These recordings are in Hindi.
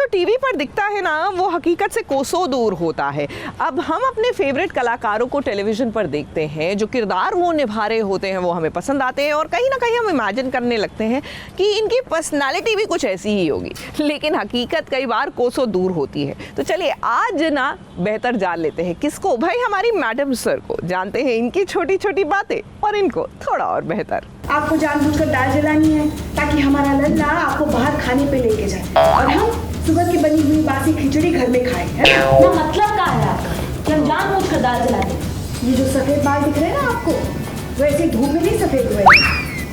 जो टीवी पर दिखता है ना वो हकीकत से कोसों दूर होता है। अब हम अपने फेवरेट कलाकारों को टेलीविजन पर देखते हैं, जो किरदार वो निभा रहे होते हैं वो हमें पसंद आते हैं और कहीं ना कहीं हम इमेजिन करने लगते हैं कि इनकी पर्सनालिटी भी कुछ ऐसी ही होगी, लेकिन हकीकत कई बार कोसों दूर होती है। तो चलिए आज ना बेहतर जान लेते हैं किसको, भाई हमारी मैडम सर को। जानते हैं इनकी छोटी छोटी बातें और इनको थोड़ा और बेहतर। आपको जानबूझकर दाल जलानी है ताकि हमारा लल्ला आपको बाहर खाने पे लेके जाए और हम सुबह की बनी हुई बासी खिचड़ी घर में खाएं, है ना? मतलब क्या है आपका कि हम जानबूझकर दाल जलाते हैं? ये जो सफेद बाल दिख रहे हैं ना आपको, वैसे धूप में नहीं सफेद हुए।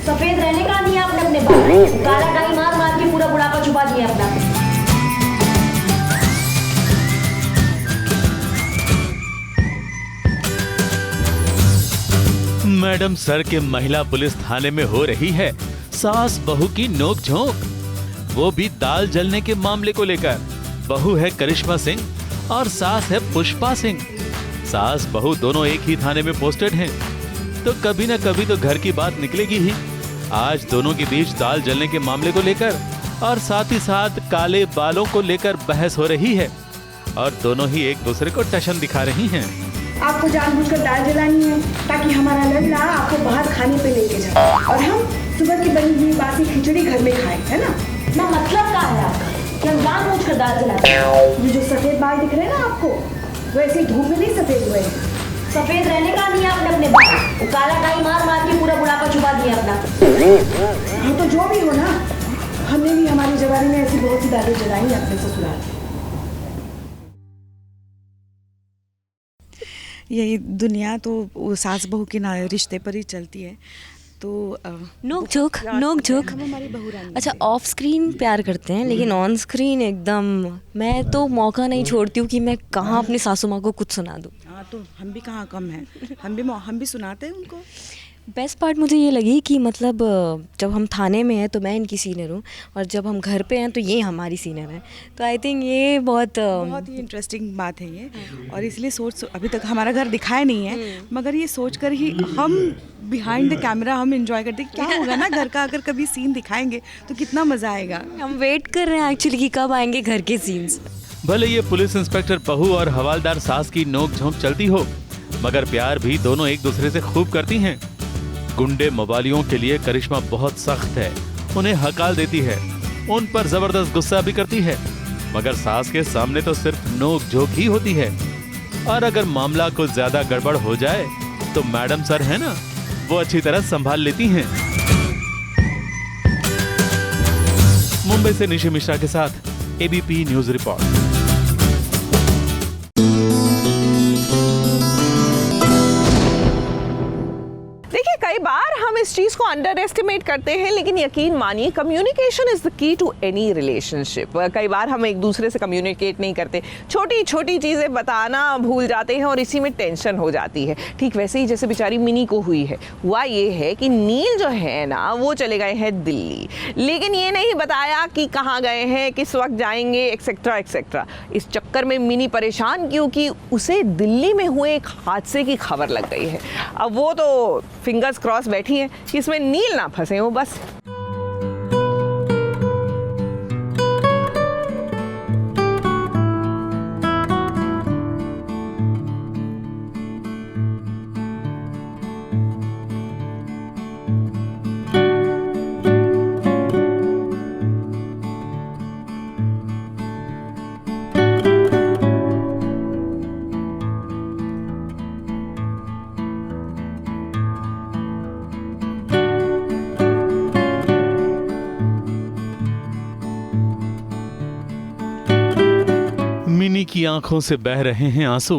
सफेद रहने का नहीं आपने अपने बाल काला डाई मार मार के पूरा बुढ़ापा छुपा दिया अपना। मैडम सर के महिला पुलिस थाने में हो रही है सास बहू की नोक-झोंक, वो भी दाल जलने के मामले को लेकर। बहू है करिश्मा सिंह और सास है पुष्पा सिंह। सास बहू दोनों एक ही थाने में पोस्टेड हैं, तो कभी न कभी तो घर की बात निकलेगी ही। आज दोनों के बीच दाल जलने के मामले को लेकर और साथ ही साथ काले बालों को लेकर बहस हो रही है और दोनों ही एक दूसरे को टशन दिखा रही हैं। आपको जानबूझकर दाल जलानी है ताकि हमारा लल्ला आपको बाहर खाने पे लेके जाए और हम सुबह की बनी हुई बासी खिचड़ी घर में खाएं, है ना? मतलब क्या है आपका कि हम जानबूझकर दाल जलाते हैं? ये जो सफेद बाल दिख रहे हैं ना आपको, वैसे धूप में नहीं सफेद हुए। सफेद रहने का नहीं आपने अपने बाल काला डाई मार मार के पूरा बुढ़ापा छुपा दिया अपना। हाँ तो जो भी हो ना, हमने भी हमारी जवानी में ऐसी बहुत सी दालें जलाई हैं अपने ससुराल। यही दुनिया तो सास बहू के ना रिश्ते पर ही चलती है। तो नोक झोंक हमारी बहू रानी। अच्छा, ऑफ स्क्रीन प्यार करते हैं लेकिन ऑन स्क्रीन एकदम मैं तो मौका नहीं छोड़ती हूँ कि मैं कहाँ अपनी सासू माँ को कुछ सुना दूँ। हाँ तो हम भी कहाँ कम हैं, हम भी सुनाते हैं उनको। बेस्ट पार्ट मुझे ये लगी कि मतलब जब हम थाने में हैं तो मैं इनकी सीनियर हूँ और जब हम घर पे हैं तो ये हमारी सीनियर है। तो आई थिंक ये बहुत ही इंटरेस्टिंग बात है ये। और इसलिए अभी तक हमारा घर दिखाया नहीं है, मगर ये सोच कर ही हम बिहाइंड द कैमरा हम इंजॉय करते हैं। क्या होगा ना घर का अगर कभी सीन दिखाएंगे तो कितना मज़ा आएगा। हम वेट कर रहे हैं एक्चुअली कि कब आएंगे घर के सीन्स। भले ये पुलिस इंस्पेक्टर बहू और हवालदार सास की नोक झोंक चलती हो, मगर प्यार भी दोनों एक दूसरे से खूब करती हैं। गुंडे मवालियों के लिए करिश्मा बहुत सख्त है, उन्हें हकाल देती है, उन पर जबरदस्त गुस्सा भी करती है, मगर सास के सामने तो सिर्फ नोक झोंक ही होती है। और अगर मामला कुछ ज्यादा गड़बड़ हो जाए तो मैडम सर है ना, वो अच्छी तरह संभाल लेती हैं। मुंबई से निशी मिश्रा के साथ एबीपी न्यूज रिपोर्ट। कई बार हम इस चीज को अंडर एस्टिमेट करते हैं, लेकिन यकीन मानिए communication is the key to any relationship. कई बार हम एक दूसरे से कम्युनिकेट नहीं करते, छोटी छोटी चीजें बताना भूल जाते हैं और इसी में टेंशन हो जाती है। ठीक वैसे ही जैसे बेचारी मिनी को हुई है। हुआ ये है कि नील जो है ना वो चले गए हैं दिल्ली, लेकिन ये नहीं बताया कि कहाँ गए हैं, किस वक्त जाएंगे, एक्सेट्रा एक्सेट्रा। इस चक्कर में मिनी परेशान क्योंकि उसे दिल्ली में हुए एक हादसे की खबर लग गई है। अब वो तो फिंगर्स क्रॉस बैठी है कि इसमें नील ना फंसे हो बस। मिनी की आंखों से बह रहे हैं आंसू।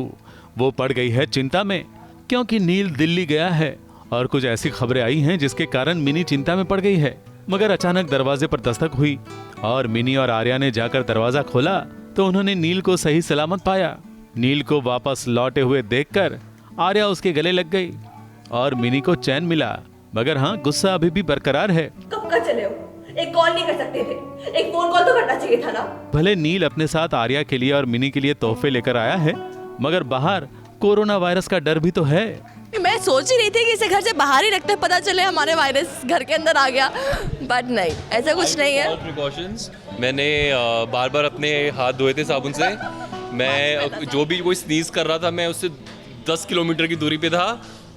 वो पड़ गई है चिंता में क्योंकि नील दिल्ली गया है और कुछ ऐसी खबरें आई हैं जिसके कारण मिनी चिंता में पड़ गई है। मगर अचानक दरवाजे पर दस्तक हुई और मिनी और आर्या ने जाकर दरवाजा खोला तो उन्होंने नील को सही सलामत पाया। नील को वापस लौटे हुए देखकर आर्या उसके गले लग गई और मिनी को चैन मिला, मगर हाँ गुस्सा अभी भी बरकरार है। कब का चले हो? एक कॉल नहीं कर सकते थे? एक फोन कॉल तो करना चाहिए था ना। भले नील अपने साथ आर्या के लिए और मिनी के लिए तोहफे लेकर आया है, मगर बाहर कोरोना वायरस का डर भी तो है। मैं सोच ही रही थी कि इसे घर से बाहर ही रखते, पता चले हमारे वायरस घर के अंदर आ गया, बट नहीं, ऐसा कुछ नहीं है। प्रिकॉशंस मैंने बार बार अपने हाथ धोए थे साबुन से। मैं जो भी कोई स्नीज कर रहा था मैं उससे 10 किलोमीटर की दूरी पे था,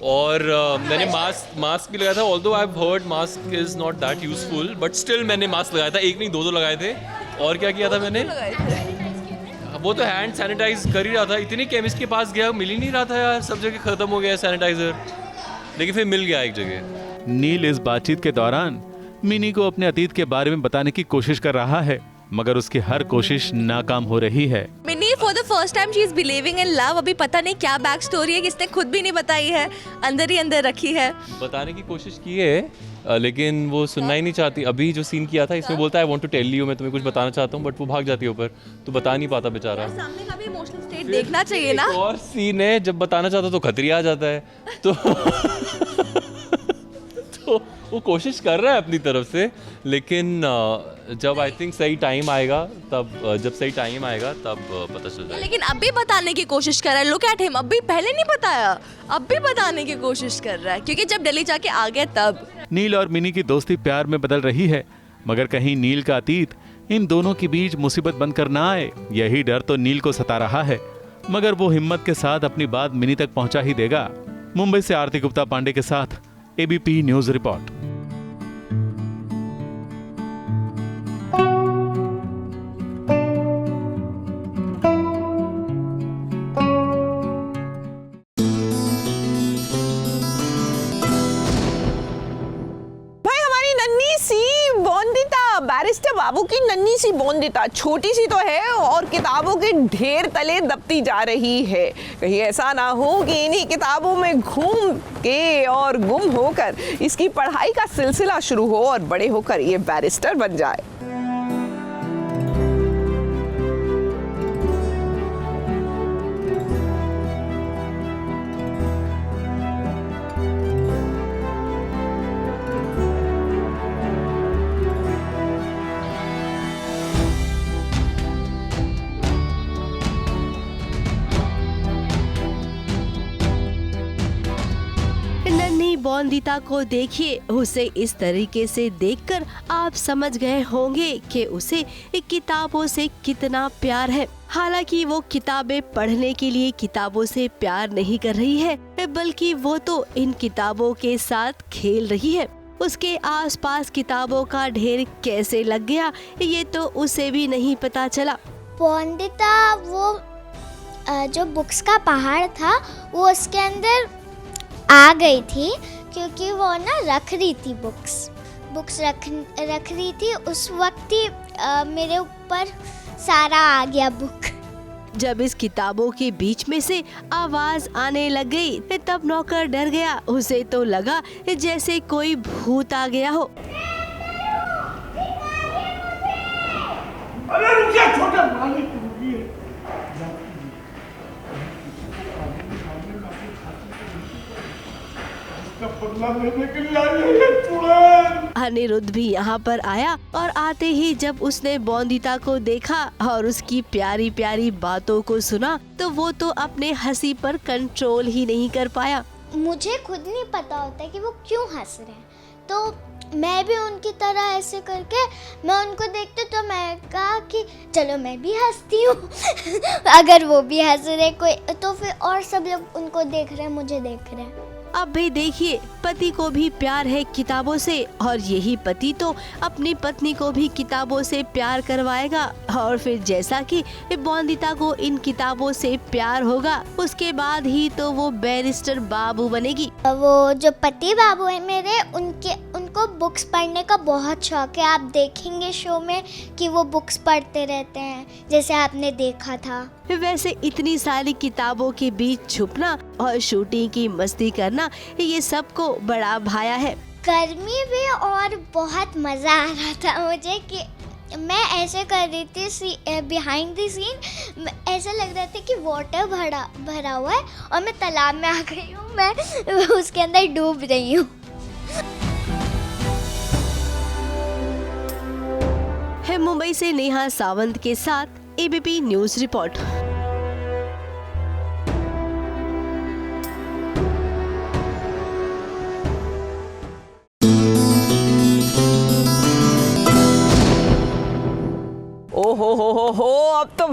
और मैंने मास्क भी लगाया था। Although I have heard mask is not that useful, but still मैंने मास्क लगाया था, एक नहीं दो लगाए थे। और क्या किया था मैंने, वो तो हैंड सैनिटाइज कर ही रहा था। इतनी केमिस्ट के पास गया, मिल ही नहीं रहा था यार, सब जगह खत्म हो गया सैनिटाइजर, लेकिन फिर मिल गया एक जगह। नील इस बातचीत के दौरान मिनी को अपने अतीत के बारे में बताने की कोशिश कर रहा है, मगर उसकी हर कोशिश नाकाम हो रही है। Mini for the first time she is believing in love. अभी पता नहीं क्या बैक स्टोरी है, किसने खुद भी नहीं बताई है, अंदर ही अंदर रखी है। बताने की कोशिश की है लेकिन वो सुनना ही नहीं चाहती। अभी जो सीन किया था इसमें बोलता है I want to tell you, मैं तुम्हें कुछ बताना चाहता हूँ, बट वो भाग जाती है ऊपर, तो बता नहीं पाता बेचारा। सामने का भी इमोशनल स्टेट देखना चाहिए ना। एक और सीन है जब बताना चाहता तो खतरी आ जाता है, तो तो वो कोशिश कर रहा है अपनी तरफ से, लेकिन जब आई थिंक सही टाइम आएगा तब पता चल जाएगा। लेकिन अब भी बताने की कोशिश कर रहा है। लुक एट हिम, अभी पहले नहीं बताया, अब भी बताने की कोशिश कर रहा है, क्योंकि जब दिल्ली जाके आ गया तब। नील और मिनी की दोस्ती प्यार में बदल रही है, मगर कहीं नील का अतीत इन दोनों के बीच मुसीबत बनकर ना आए, यही डर तो नील को सता रहा है। मगर वो हिम्मत के साथ अपनी बात मिनी तक पहुंचा ही देगा। मुंबई से आरती गुप्ता पांडे के साथ एबीपी न्यूज रिपोर्ट। बैरिस्टर बाबू की नन्ही सी बोंदिता, छोटी सी तो है और किताबों के ढेर तले दबती जा रही है। कहीं ऐसा ना हो कि इन्हीं किताबों में घूम के और गुम होकर इसकी पढ़ाई का सिलसिला शुरू हो और बड़े होकर ये बैरिस्टर बन जाए। बोंदिता को देखिए, उसे इस तरीके से देखकर आप समझ गए होंगे कि उसे किताबों से कितना प्यार है। हालांकि वो किताबें पढ़ने के लिए किताबों से प्यार नहीं कर रही है, बल्कि वो तो इन किताबों के साथ खेल रही है। उसके आसपास किताबों का ढेर कैसे लग गया ये तो उसे भी नहीं पता चला। बोंदिता वो जो बुक्स का पहाड़ था वो उसके अंदर आ गई थी, क्योंकि वो ना रख रही थी बुक्स रख रही थी। उस वक्त ही मेरे ऊपर सारा आ गया बुक। जब इस किताबों के बीच में से आवाज आने लग गई तब नौकर डर गया। उसे तो लगा जैसे कोई भूत आ गया हो। अरे रुकिए छोटे मालिक, रुकिए। अनिरुद्ध भी यहाँ पर आया और आते ही जब उसने बोंदिता को देखा और उसकी प्यारी प्यारी बातों को सुना तो वो तो अपने हंसी पर कंट्रोल ही नहीं कर पाया। मुझे खुद नहीं पता होता कि वो क्यों हंस रहे हैं, तो मैं भी उनकी तरह ऐसे करके मैं उनको देखती तो मैं कहा कि चलो मैं भी हंसती हूँ। अगर वो भी हंस रहे कोई तो फिर और सब लोग उनको देख रहे हैं, मुझे देख रहे हैं। अब भी देखिए, पति को भी प्यार है किताबों से और यही पति तो अपनी पत्नी को भी किताबों से प्यार करवाएगा। और फिर जैसा कि बोंदिता को इन किताबों से प्यार होगा उसके बाद ही तो वो बैरिस्टर बाबू बनेगी। वो जो पति बाबू है मेरे, उनको बुक्स पढ़ने का बहुत शौक है। आप देखेंगे शो में कि वो बुक्स पढ़ते रहते हैं, जैसे आपने देखा था। वैसे इतनी सारी किताबों के बीच छुपना और शूटिंग की मस्ती करना ये सबको बड़ा भाया है। गर्मी भी और बहुत मजा आ रहा था मुझे कि मैं ऐसे कर रही थी बिहाइंड द सीन। ऐसा लग रहा था कि वाटर भरा हुआ है और मैं तालाब में आ गई हूँ, मैं उसके अंदर डूब रही हूँ। है मुंबई से नेहा सावंत के साथ एबीपी न्यूज रिपोर्ट।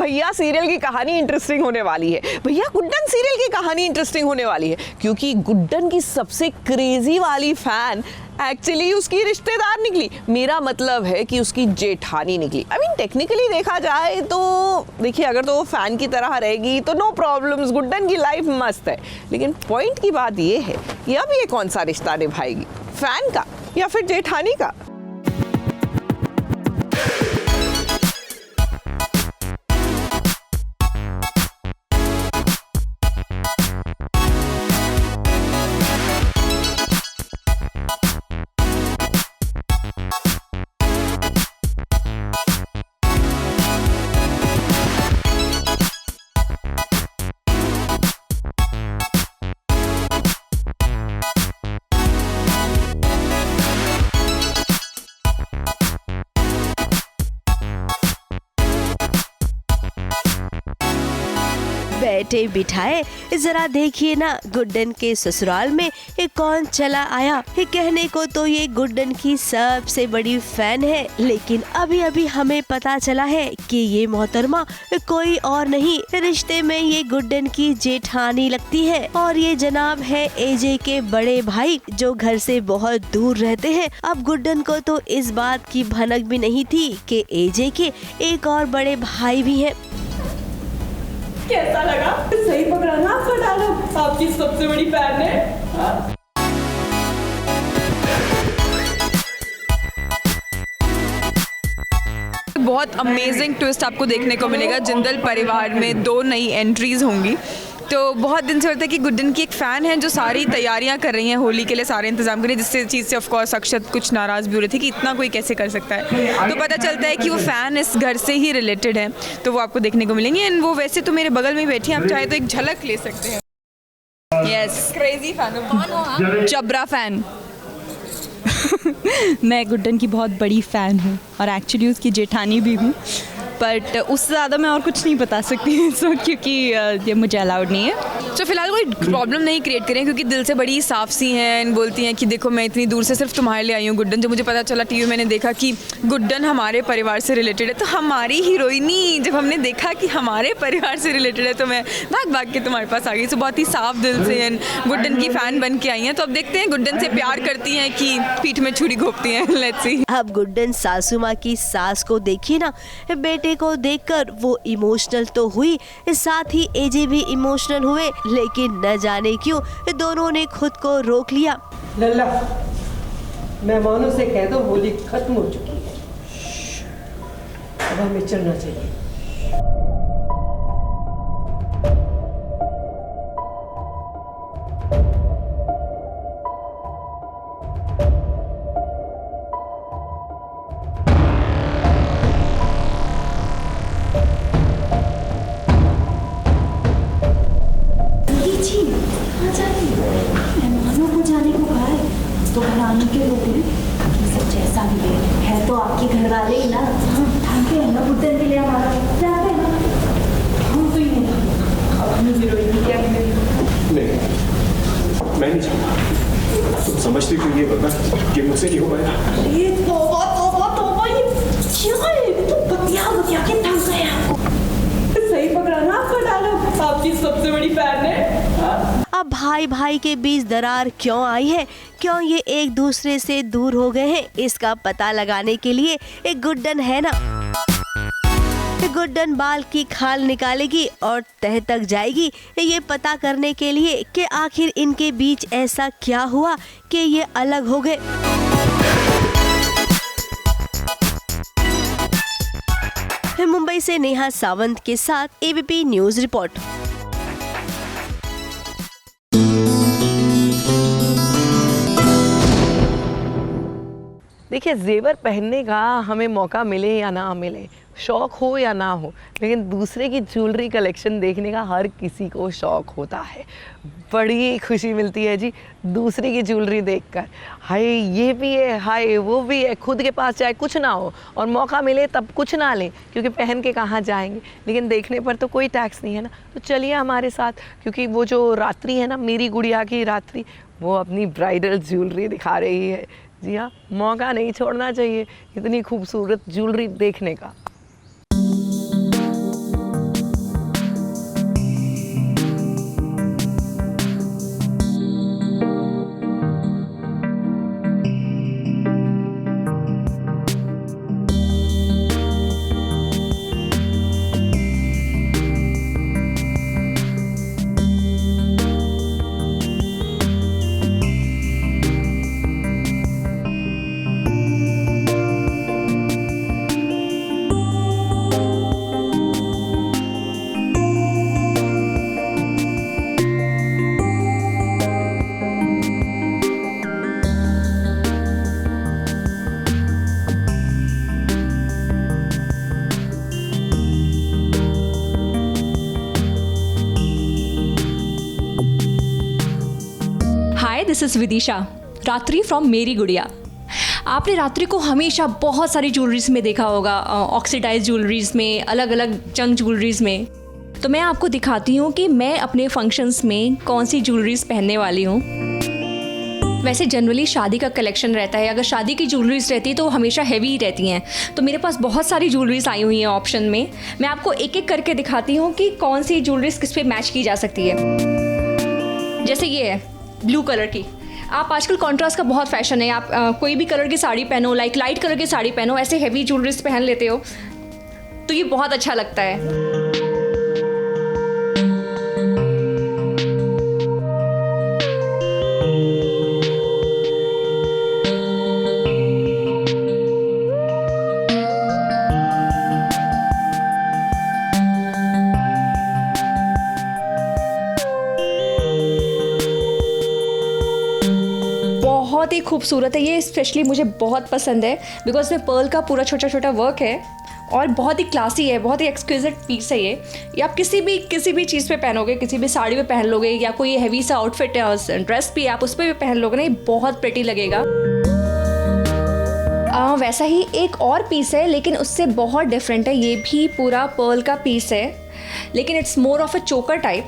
भैया सीरियल की कहानी इंटरेस्टिंग होने वाली है, भैया गुड्डन सीरियल की कहानी इंटरेस्टिंग होने वाली है, क्योंकि गुड्डन की सबसे क्रेजी वाली फैन एक्चुअली उसकी रिश्तेदार निकली। मेरा मतलब है कि उसकी जेठानी निकली। आई मीन टेक्निकली देखा जाए तो देखिए, अगर तो वो फैन की तरह रहेगी तो नो प्रॉब्लम्स, गुड्डन की लाइफ मस्त है। लेकिन पॉइंट की बात ये है कि अब ये कौन सा रिश्ता निभाएगी, फैन का या फिर जेठानी का? बैठे बिठाए जरा देखिए ना, गुड्डन के ससुराल में ये कौन चला आया। ये कहने को तो ये गुड्डन की सबसे बड़ी फैन है, लेकिन अभी अभी हमें पता चला है कि ये मोहतरमा कोई और नहीं, रिश्ते में ये गुड्डन की जेठानी लगती है। और ये जनाब है एजे के बड़े भाई, जो घर से बहुत दूर रहते हैं। अब गुड्डन को तो इस बात की भनक भी नहीं थी कि एजे के एक और बड़े भाई भी हैं। कैसा लगा? सही पकड़ा ना आपका डायलॉग, आपकी सबसे बड़ी फैन है। हाँ? बहुत अमेजिंग ट्विस्ट आपको देखने को मिलेगा। जिंदल परिवार में 2 नई एंट्रीज होंगी। तो बहुत दिन से होता है कि गुड्डन की एक फ़ैन है जो सारी तैयारियां कर रही हैं होली के लिए, सारे इंतजाम कर रही है, जिससे चीज़ से ऑफ कोर्स अक्षत कुछ नाराज़ भी हो रही थी कि इतना कोई कैसे कर सकता है। तो पता चलता है कि वो फ़ैन इस घर से ही रिलेटेड है, तो वो आपको देखने को मिलेंगे। एंड वो वैसे तो मेरे बगल में बैठी हैं, आप चाहे तो एक झलक ले सकते हैं। यस, क्रेजी फैन, जबरा फैन। मैं गुड्डन की बहुत बड़ी फ़ैन हूँ और एक्चुअली उसकी जेठानी भी हूँ, बट उससे ज़्यादा मैं और कुछ नहीं बता सकती क्योंकि ये मुझे अलाउड नहीं है। तो फिलहाल कोई प्रॉब्लम नहीं क्रिएट करें, क्योंकि दिल से बड़ी साफ सी हैं एंड बोलती हैं कि देखो मैं इतनी दूर से सिर्फ तुम्हारे लिए आई हूँ गुड्डन। जब मुझे पता चला टीवी मैंने देखा कि गुड्डन हमारे परिवार से रिलेटेड है, तो हमारी हीरोइनी जब हमने देखा कि हमारे परिवार से रिलेटेड है तो मैं भाग भाग के तुम्हारे पास आ गई। तो बहुत ही साफ दिल से एंड गुड्डन की फ़ैन बन के आई हैं। तो अब देखते हैं गुड्डन से प्यार करती हैं कि पीठ में छुरी घोंपती हैं। Let's see. अब गुड्डन सासू माँ की सास को देखिए ना, बेटे को देखकर वो इमोशनल तो हुई, साथ ही एजे भी इमोशनल हुए, लेकिन न जाने क्यों दोनों ने खुद को रोक लिया। लल्ला, मेहमानों से कह दो होली खत्म हो चुकी है, अब हमें चलना चाहिए। मेहमानों को जाने को कहा है तो घर आने के रोक ले। सब जैसा भी है तो आपके घर वाले ही ना। ढांके है ना गुड्डन के लिए हमारा जाते हैं ना। हम तो ही नहीं, अपनी हीरोइनी क्या नहीं, मैं नहीं चाहता। तुम समझती क्यों ये बता कि मुझसे नहीं हो पाया। ये तौबा तौबा तौबा, ये क्या है? तो बतिया के थक गए आपको। सही पकड़ा ना आपका डायलॉग, आपकी सबसे बड़ी फैन है। हाँ? अब भाई भाई के बीच दरार क्यों आई है, क्यों ये एक दूसरे से दूर हो गए हैं, इसका पता लगाने के लिए एक गुड्डन है ना। गुड्डन बाल की खाल निकालेगी और तह तक जाएगी ये पता करने के लिए कि आखिर इनके बीच ऐसा क्या हुआ कि ये अलग हो गए। मुंबई से नेहा सावंत के साथ एबीपी न्यूज रिपोर्ट। देखिए, जेवर पहनने का हमें मौका मिले या ना मिले, शौक़ हो या ना हो, लेकिन दूसरे की ज्वेलरी कलेक्शन देखने का हर किसी को शौक़ होता है। बड़ी खुशी मिलती है जी दूसरे की ज्वेलरी देखकर। हाय ये भी है, हाय वो भी है। खुद के पास चाहे कुछ ना हो और मौका मिले तब कुछ ना लें, क्योंकि पहन के कहाँ जाएंगे, लेकिन देखने पर तो कोई टैक्स नहीं है ना। तो चलिए हमारे साथ, क्योंकि वो जो रात्रि है ना, मेरी गुड़िया की रात्रि, वो अपनी ब्राइडल ज्वेलरी दिखा रही है। जी हाँ, मौका नहीं छोड़ना चाहिए इतनी खूबसूरत ज्वेलरी देखने का। इज़ विदिशा, रात्रि फ्रॉम मेरी गुड़िया। आपने रात्रि को हमेशा बहुत सारी ज्वेलरीज में देखा होगा, ऑक्सीडाइज ज्वेलरीज में, अलग अलग चंक ज्वेलरीज में। तो मैं आपको दिखाती हूँ कि मैं अपने फंक्शंस में कौन सी ज्वेलरीज पहनने वाली हूँ। वैसे जनरली शादी का कलेक्शन रहता है, अगर शादी की ज्वेलरीज रहती है तो हमेशा हैवी ही रहती हैं। तो मेरे पास बहुत सारी ज्वेलरीज आई हुई हैं ऑप्शन में। मैं आपको एक एक करके दिखाती हूँ कि कौन सी ज्वेलरीज किस पे मैच की जा सकती है। जैसे ये है ब्लू कलर की, आप आजकल कॉन्ट्रास्ट का बहुत फैशन है, आप कोई भी कलर की साड़ी पहनो, लाइक लाइट कलर की साड़ी पहनो, ऐसे हैवी ज्वेलरीज पहन लेते हो तो ये बहुत अच्छा लगता है। बहुत ही खूबसूरत है ये, स्पेशली मुझे बहुत पसंद है बिकॉज में पर्ल का पूरा छोटा छोटा वर्क है और बहुत ही क्लासी है, बहुत ही एक्सक्विजिट पीस है ये आप किसी भी चीज़ पे पहनोगे, किसी भी साड़ी पे पहन लोगे या कोई हैवी सा आउटफिट है, ड्रेस भी आप उस पर भी पहन लोगे ना, ये बहुत प्रिटी लगेगा। वैसा ही एक और पीस है लेकिन उससे बहुत डिफरेंट है, ये भी पूरा पर्ल का पीस है लेकिन इट्स मोर ऑफ अ चोकर टाइप।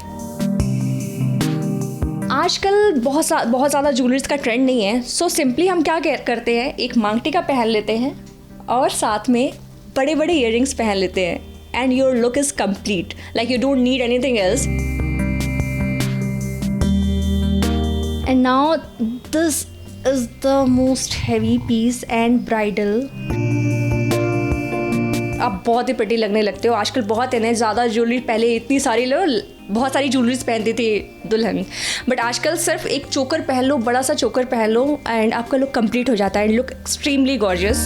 आजकल बहुत ज़्यादा ज्वेलरीज का ट्रेंड नहीं है, सो सिंपली हम क्या करते हैं, एक मांग टीका पहन लेते हैं और साथ में बड़े बड़े इयररिंग्स पहन लेते हैं and your look is complete, like you don't need anything else. And now this is the most heavy piece and bridal. आप बहुत ही प्रिटी लगने लगते हो, आजकल बहुत है ना ज़्यादा ज्वेलरी, पहले इतनी सारी बहुत सारी ज्वेलरीज पहनती थी दुल्हन, बट आजकल सिर्फ एक चोकर पहन लो, बड़ा सा चोकर पहन लो एंड आपका लुक कंप्लीट हो जाता है, लुक एक्सट्रीमली गॉर्जियस।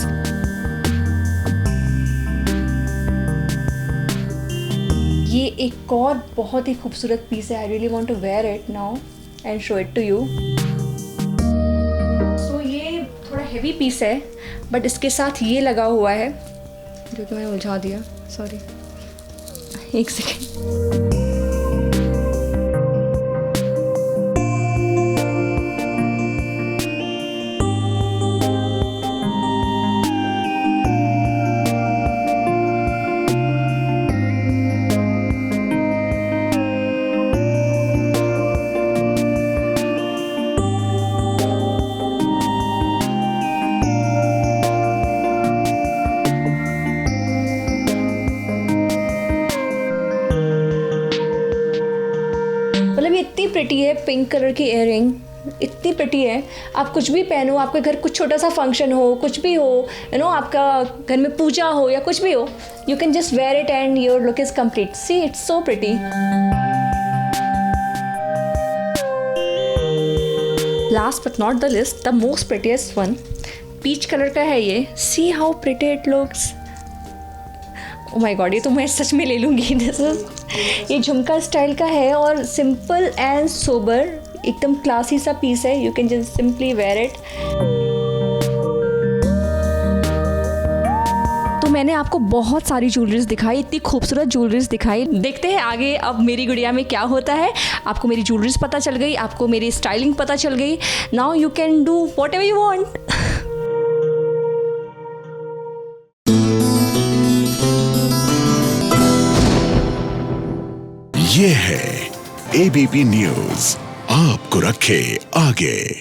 ये एक और बहुत ही खूबसूरत पीस है, I really want to wear it now and show it to you. So ये थोड़ा हेवी पीस है बट इसके साथ ये लगा हुआ है जो कि मैंने उलझा दिया, सॉरी एक सेकेंड। इतनी प्रिटी है, पिंक कलर की इयररिंग इतनी प्रिटी है, आप कुछ भी पहनो, आपके घर कुछ छोटा सा फंक्शन हो, कुछ भी हो, यू नो आपका घर में पूजा हो या कुछ भी हो, you can just wear it and your look is complete. See it's so pretty. Last but not the list, the most prettiest one, peach colour का है ये। See how pretty it looks. Oh my god, ये तो मैं सच में ले लूँगी। दिस इज, ये झुमका स्टाइल का है और सिंपल एंड सोबर, एकदम क्लासी सा पीस है, you can just simply wear it. तो मैंने आपको बहुत सारी ज्वेलरीज दिखाई, इतनी खूबसूरत ज्वेलरीज दिखाई। देखते हैं आगे अब मेरी गुड़िया में क्या होता है। आपको मेरी ज्वेलरीज पता चल गई, आपको मेरी स्टाइलिंग पता चल गई, now you can do what ever you want. ये है एबीपी न्यूज़, आपको रखे आगे।